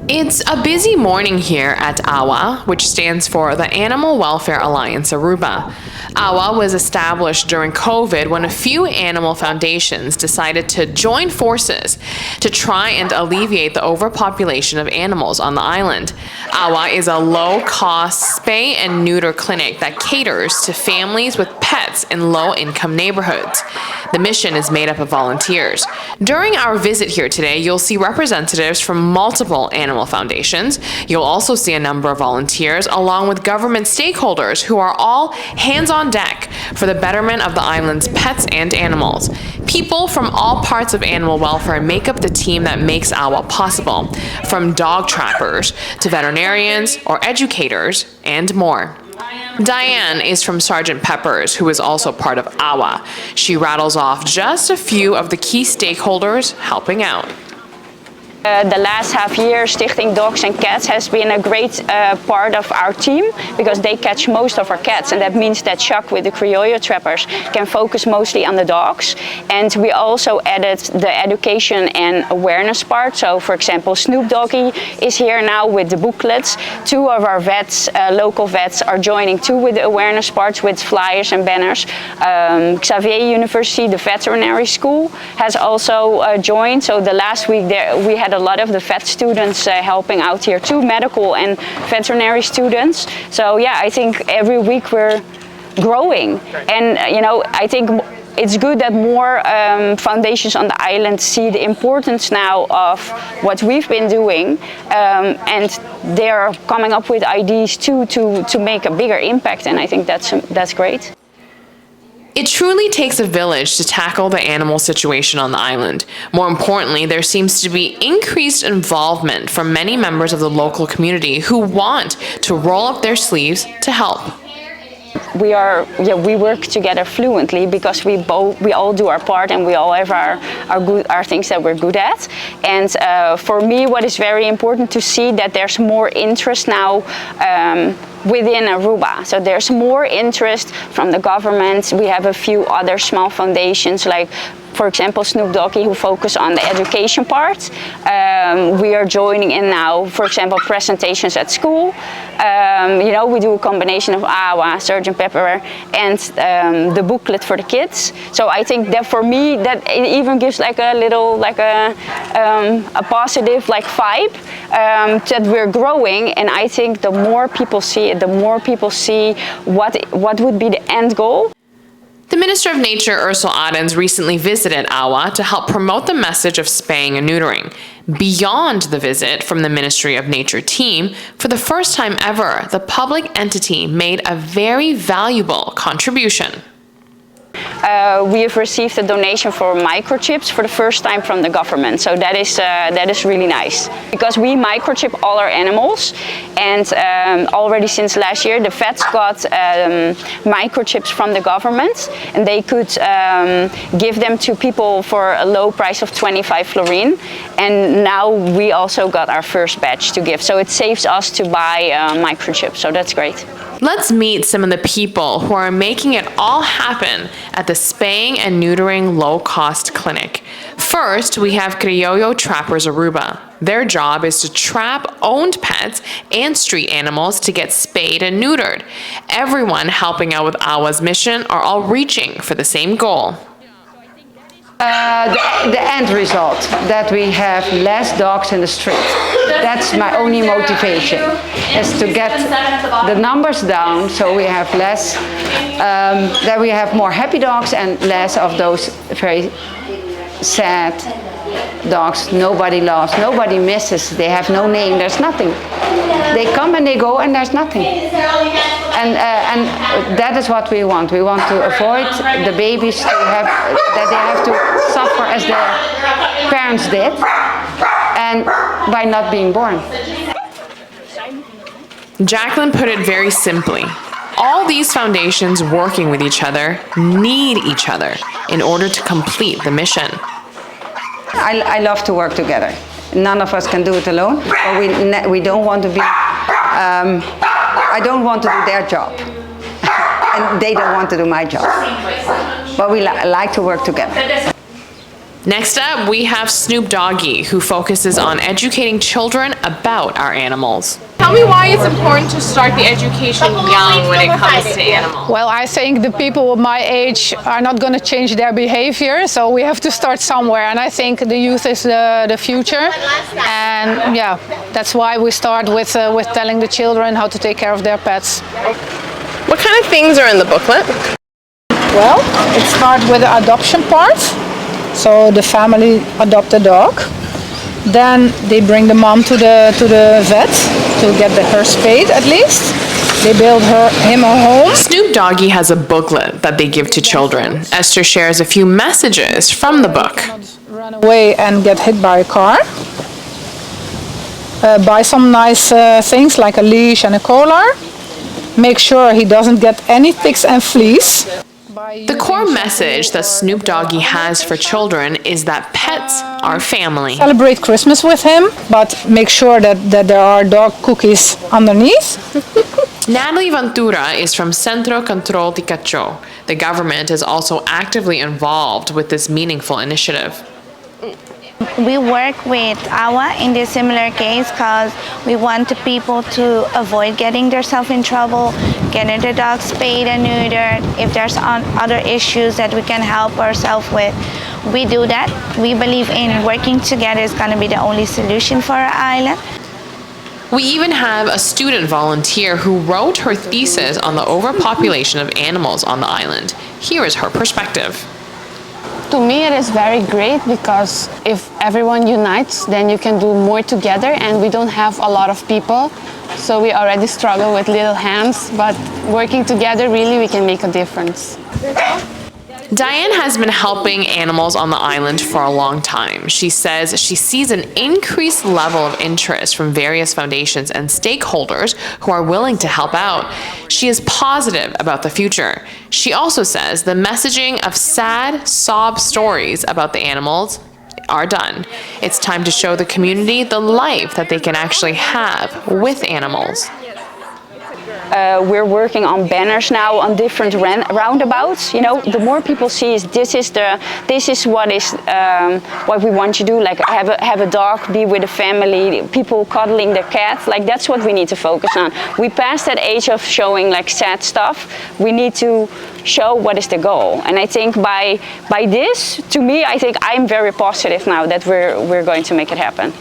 It's a busy morning here at AWA, which stands for the Animal Welfare Alliance Aruba. AWA was established during COVID when a few animal foundations decided to join forces to try and alleviate the overpopulation of animals on the island. AWA is a low-cost spay and neuter clinic that caters to families with pets in low-income neighborhoods. The mission is made up of volunteers. During our visit here today, you'll see representatives from multiple animal foundations. You'll also see a number of volunteers along with government stakeholders who are all hands on deck for the betterment of the island's pets and animals. People from all parts of animal welfare make up the team that makes AWA possible, from dog trappers to veterinarians or educators and more. Diane is from Sergeant Pepper's, who is also part of AWA. She rattles off just a few of the key stakeholders helping out. The last half year, Stichting Dogs and Cats has been a great part of our team because they catch most of our cats, and that means that Chuck with the Criollo trappers can focus mostly on the dogs. And we also added the education and awareness part. So, for example, Snoop Doggy is here now with the booklets. Two of our vets, local vets, are joining too with the awareness parts with flyers and banners. Xavier University, the veterinary school, has also joined. So the last week there we had a lot of the vet students helping out here too, medical and veterinary students. So yeah, I think every week we're growing. And you know, I think it's good that more foundations on the island see the importance now of what we've been doing, and they're coming up with ideas too to make a bigger impact, and I think that's great. It truly takes a village to tackle the animal situation on the island. More importantly, there seems to be increased involvement from many members of the local community who want to roll up their sleeves to help. We work together fluently because we all do our part and we all have our things that we're good at. And for me, what is very important to see that there's more interest now within Aruba. So there's more interest from the government. We have a few other small foundations, like for example, Snoop Doggy, who focus on the education part. We are joining in now, for example, presentations at school. You know, we do a combination of AWA, Sergeant Pepper, and the booklet for the kids. So I think that for me, that it even gives like a little, like a positive like vibe that we're growing. And I think the more people see it, the more people see what would be the end goal. The Minister of Nature, Ursula Adens, recently visited AWA to help promote the message of spaying and neutering. Beyond the visit from the Ministry of Nature team, for the first time ever, the public entity made a very valuable contribution. We have received a donation for microchips for the first time from the government, so that is really nice because we microchip all our animals, and already since last year the vets got microchips from the government, and they could give them to people for a low price of 25 florine, and now we also got our first batch to give, so it saves us to buy microchips, so that's great. Let's meet some of the people who are making it all happen at the Spaying and Neutering Low-Cost Clinic. First, we have Criollo Trappers Aruba. Their job is to trap owned pets and street animals to get spayed and neutered. Everyone helping out with AWA's mission are all reaching for the same goal. The end result, that we have less dogs in the street. That's my only motivation, is to get the numbers down so we have less, that we have more happy dogs and less of those very sad dogs nobody loves, nobody misses, they have no name, there's nothing. They come and they go and there's nothing. And that is what we want. We want to avoid the babies to have, that they have to suffer as their parents did, and by not being born. Jacqueline put it very simply. All these foundations working with each other need each other in order to complete the mission. I love to work together. None of us can do it alone, but we don't want to be, I don't want to do their job, and they don't want to do my job, but we like to work together. Next up, we have Snoop Doggy, who focuses on educating children about our animals. Tell me why it's important to start the education young when it comes to animals. Well, I think the people of my age are not going to change their behavior, so we have to start somewhere. And I think the youth is the future. And yeah, that's why we start with telling the children how to take care of their pets. What kind of things are in the booklet? Well, it starts with the adoption part. So the family adopt a dog. Then they bring the mom to the vet to get her spayed at least. They build him a home. Snoop Doggy has a booklet that they give to children. Esther shares a few messages from the book. Run away and get hit by a car. Buy some nice things like a leash and a collar. Make sure he doesn't get any ticks and fleas. The core message that Snoop Doggy has for children is that pets are family. Celebrate Christmas with him, but make sure that there are dog cookies underneath. Natalie Ventura is from Centro Control de Cacho. The government is also actively involved with this meaningful initiative. We work with AWA in this similar case because we want the people to avoid getting themselves in trouble, getting the dogs spayed and neutered. If there's other issues that we can help ourselves with, we do that. We believe in working together is going to be the only solution for our island. We even have a student volunteer who wrote her thesis on the overpopulation of animals on the island. Here is her perspective. To me it is very great because if everyone unites, then you can do more together, and we don't have a lot of people, so we already struggle with little hands, but working together really we can make a difference. Diane has been helping animals on the island for a long time. She says she sees an increased level of interest from various foundations and stakeholders who are willing to help out. She is positive about the future. She also says the messaging of sad sob stories about the animals are done. It's time to show the community the life that they can actually have with animals. We're working on banners now on different roundabouts. You know, the more people see this is what we want to do. Like have a dog, be with a family, people cuddling their cat. Like that's what we need to focus on. We passed that age of showing like sad stuff. We need to show what is the goal. And I think by this, to me, I think I'm very positive now that we're going to make it happen.